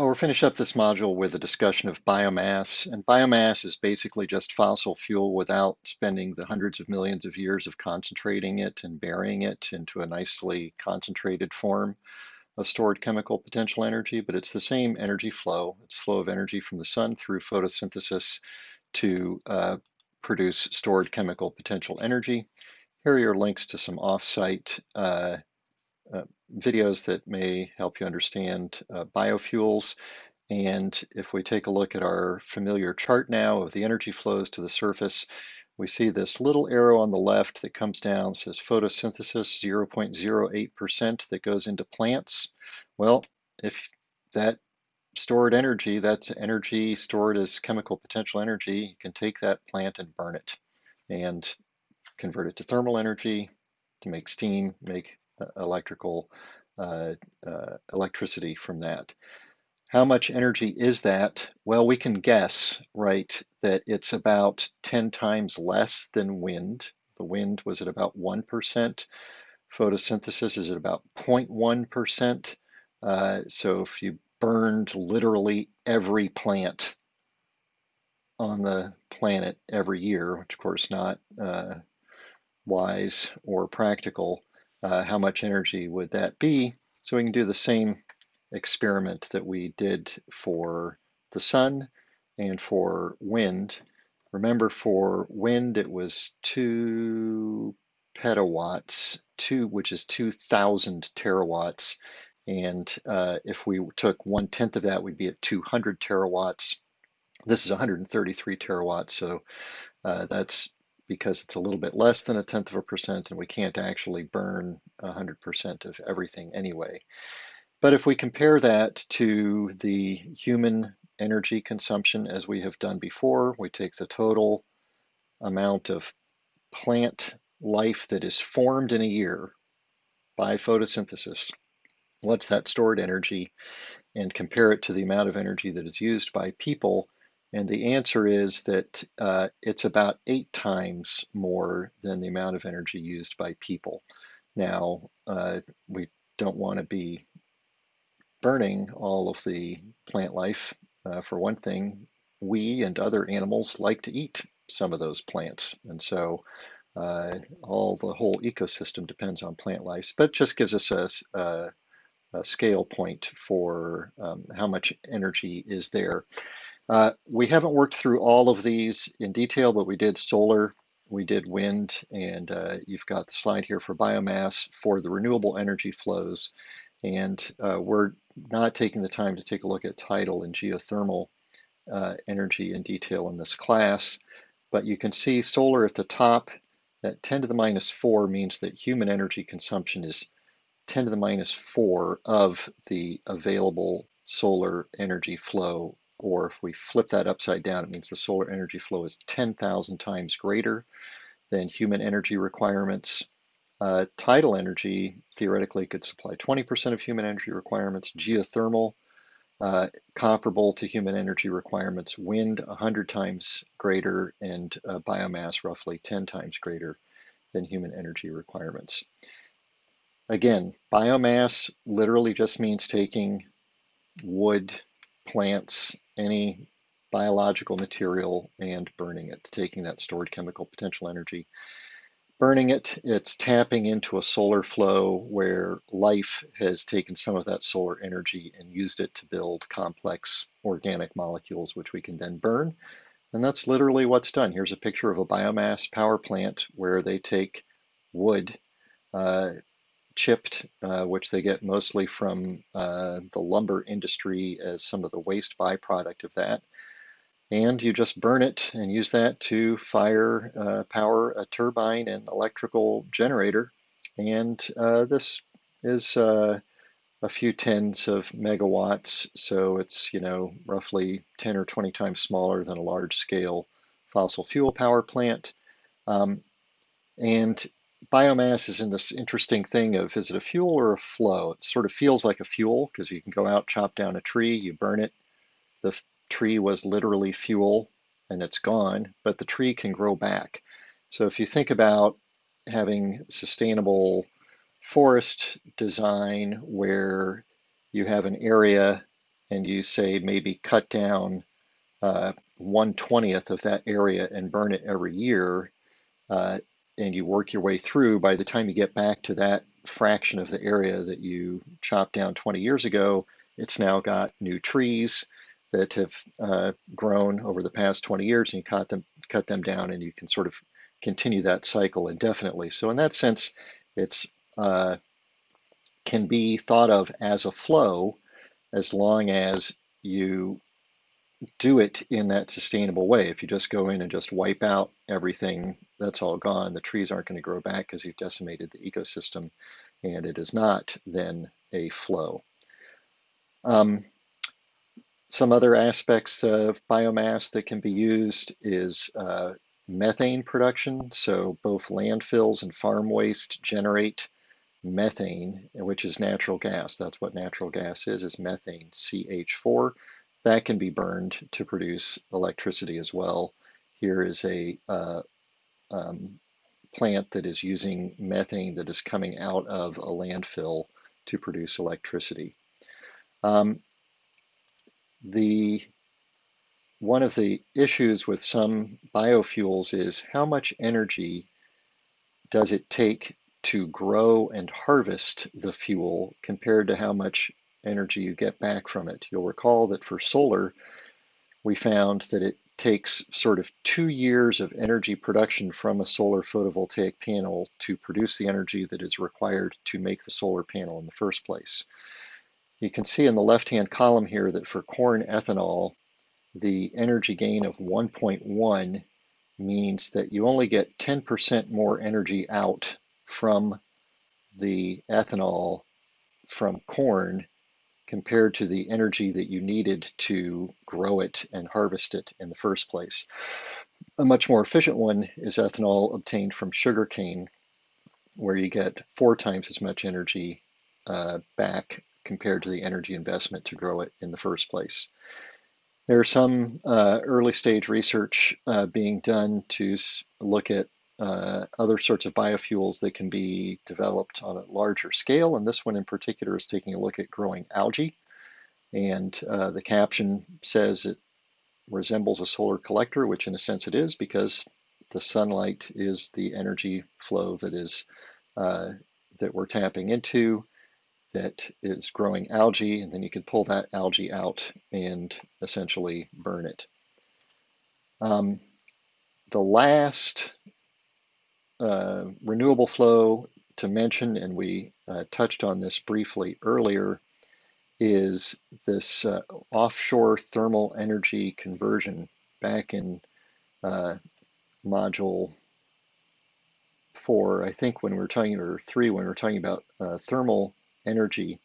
Well, we'll finish up this module with a discussion of biomass. And biomass is basically just fossil fuel without spending the hundreds of millions of years of concentrating it and burying it into a nicely concentrated form of stored chemical potential energy. But it's the same energy flow. It's flow of energy from the sun through photosynthesis to produce stored chemical potential energy. Here are your links to some off-site uh, videos that may help you understand biofuels. And if we take a look at our familiar chart now of the energy flows to the surface, we see this little arrow on the left that comes down, says photosynthesis, 0.08% that goes into plants. Well, if that stored energy, that's energy stored as chemical potential energy, you can take that plant and burn it and convert it to thermal energy to make steam, make electrical electricity from that. How much energy is that? Well, we can guess, right, that it's about 10 times less than wind. The wind was at about 1%. Photosynthesis is at about 0.1%. So if you burned literally every plant on the planet every year, which of course not wise or practical, how much energy would that be? So we can do the same experiment that we did for the sun and for wind. Remember, for wind, it was 2 petawatts, which is 2,000 terawatts. And if we took 1/10 of that, we'd be at 200 terawatts. This is 133 terawatts, so that's because it's a little bit less than 0.1%, and we can't actually burn 100% of everything anyway. But if we compare that to the human energy consumption as we have done before, we take the total amount of plant life that is formed in a year by photosynthesis. What's that stored energy? And compare it to the amount of energy that is used by people. And the answer is that it's about 8 times more than the amount of energy used by people. Now, we don't want to be burning all of the plant life. For one thing, we and other animals like to eat some of those plants. And so the whole ecosystem depends on plant life, but it just gives us a scale point for how much energy is there. We haven't worked through all of these in detail, but we did solar, we did wind, and you've got the slide here for biomass for the renewable energy flows. And we're not taking the time to take a look at tidal and geothermal energy in detail in this class, but you can see solar at the top. That 10 to the minus 4 means that human energy consumption is 10 to the minus 4 of the available solar energy flow. Or if we flip that upside down, it means the solar energy flow is 10,000 times greater than human energy requirements. Tidal energy theoretically could supply 20% of human energy requirements. Geothermal, comparable to human energy requirements. Wind, 100 times greater, and biomass, roughly 10 times greater than human energy requirements. Again, biomass literally just means taking wood, plants, any biological material and burning it, taking that stored chemical potential energy. Burning it, it's tapping into a solar flow where life has taken some of that solar energy and used it to build complex organic molecules, which we can then burn. And that's literally what's done. Here's a picture of a biomass power plant where they take wood, chipped, which they get mostly from the lumber industry as some of the waste byproduct of that. And you just burn it and use that to power a turbine and electrical generator. And this is a few tens of megawatts, so it's roughly 10 or 20 times smaller than a large-scale fossil fuel power plant. And biomass is in this interesting thing of, is it a fuel or a flow? It sort of feels like a fuel because you can go out, chop down a tree, you burn it. The tree was literally fuel and it's gone, but the tree can grow back. So if you think about having sustainable forest design where you have an area and you say maybe cut down 1/20th of that area and burn it every year, uh, and you work your way through, by the time you get back to that fraction of the area that you chopped down 20 years ago, it's now got new trees that have grown over the past 20 years, and you cut them down, and you can sort of continue that cycle indefinitely. So in that sense, it's can be thought of as a flow as long as you do it in that sustainable way. If you just go in and just wipe out everything, that's all gone. The trees aren't going to grow back because you've decimated the ecosystem, and it is not then a flow. Um, some other aspects of biomass that can be used is methane production. So both landfills and farm waste generate methane, which is natural gas. That's what natural gas is methane, CH4. That can be burned to produce electricity as well. Here is a plant that is using methane that is coming out of a landfill to produce electricity. Um, the One of the issues with some biofuels is how much energy does it take to grow and harvest the fuel compared to how much energy you get back from it. You'll recall that for solar, we found that it takes sort of 2 years of energy production from a solar photovoltaic panel to produce the energy that is required to make the solar panel in the first place. You can see in the left-hand column here that for corn ethanol, the energy gain of 1.1 means that you only get 10% more energy out from the ethanol from corn compared to the energy that you needed to grow it and harvest it in the first place. A much more efficient one is ethanol obtained from sugarcane, where you get 4 times as much energy back compared to the energy investment to grow it in the first place. There's some early stage research being done to look at other sorts of biofuels that can be developed on a larger scale, and this one in particular is taking a look at growing algae. And the caption says it resembles a solar collector, which in a sense it is, because the sunlight is the energy flow that is that we're tapping into, that is growing algae, and then you can pull that algae out and essentially burn it. The last renewable flow to mention, and we touched on this briefly earlier, is this offshore thermal energy conversion. Back in module 4, I think, when we were talking, or 3, when we were talking about thermal energy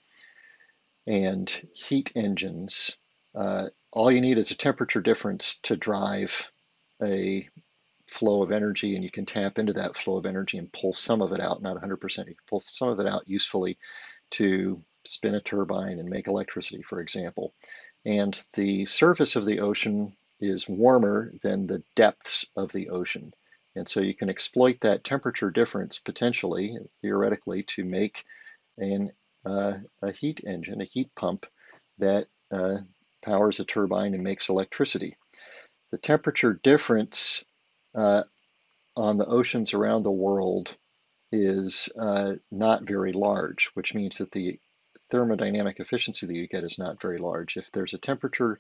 and heat engines, all you need is a temperature difference to drive a flow of energy, and you can tap into that flow of energy and pull some of it out, not 100%. You can pull some of it out usefully to spin a turbine and make electricity, for example. And the surface of the ocean is warmer than the depths of the ocean. And so you can exploit that temperature difference potentially, theoretically, to make a heat engine, a heat pump that powers a turbine and makes electricity. The temperature difference on the oceans around the world is not very large, which means that the thermodynamic efficiency that you get is not very large. If there's a temperature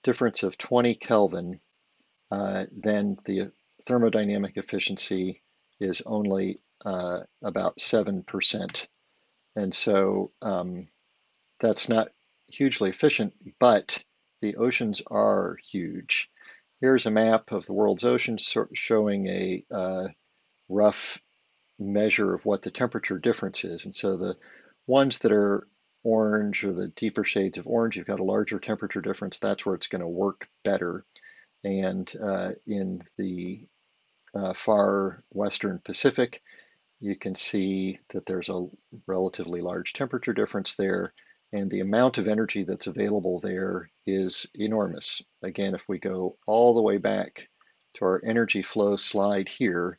difference of 20 Kelvin, then the thermodynamic efficiency is only about 7%. And so that's not hugely efficient, but the oceans are huge. Here's a map of the world's oceans showing a rough measure of what the temperature difference is. And so the ones that are orange, or the deeper shades of orange, you've got a larger temperature difference. That's where it's going to work better. And in the far western Pacific, you can see that there's a relatively large temperature difference there, and the amount of energy that's available there is enormous. Again, if we go all the way back to our energy flow slide here,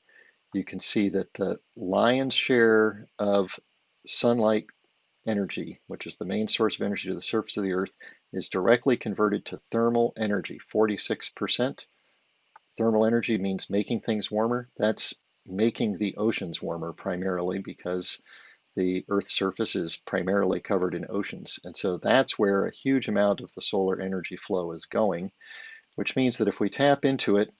you can see that the lion's share of sunlight energy, which is the main source of energy to the surface of the Earth, is directly converted to thermal energy, 46%. Thermal energy means making things warmer. That's making the oceans warmer primarily because the Earth's surface is primarily covered in oceans. And so that's where a huge amount of the solar energy flow is going, which means that if we tap into it,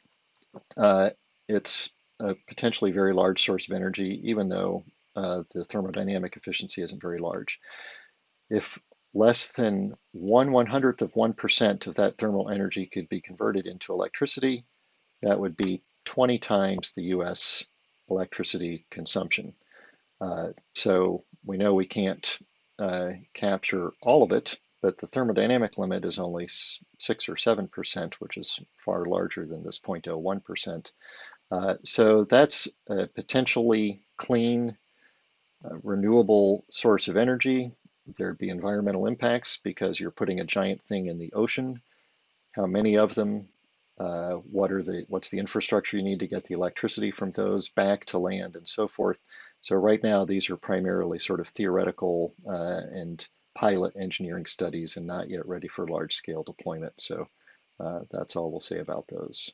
it's a potentially very large source of energy, even though the thermodynamic efficiency isn't very large. If less than 1/100th of 1% of that thermal energy could be converted into electricity, that would be 20 times the US electricity consumption. So we know we can't capture all of it, but the thermodynamic limit is only 6 or 7%, which is far larger than this 0.01%. So that's a potentially clean, renewable source of energy. There'd be environmental impacts because you're putting a giant thing in the ocean. How many of them? What's the infrastructure you need to get the electricity from those back to land and so forth. So right now, these are primarily sort of theoretical and pilot engineering studies and not yet ready for large scale deployment. So that's all we'll say about those.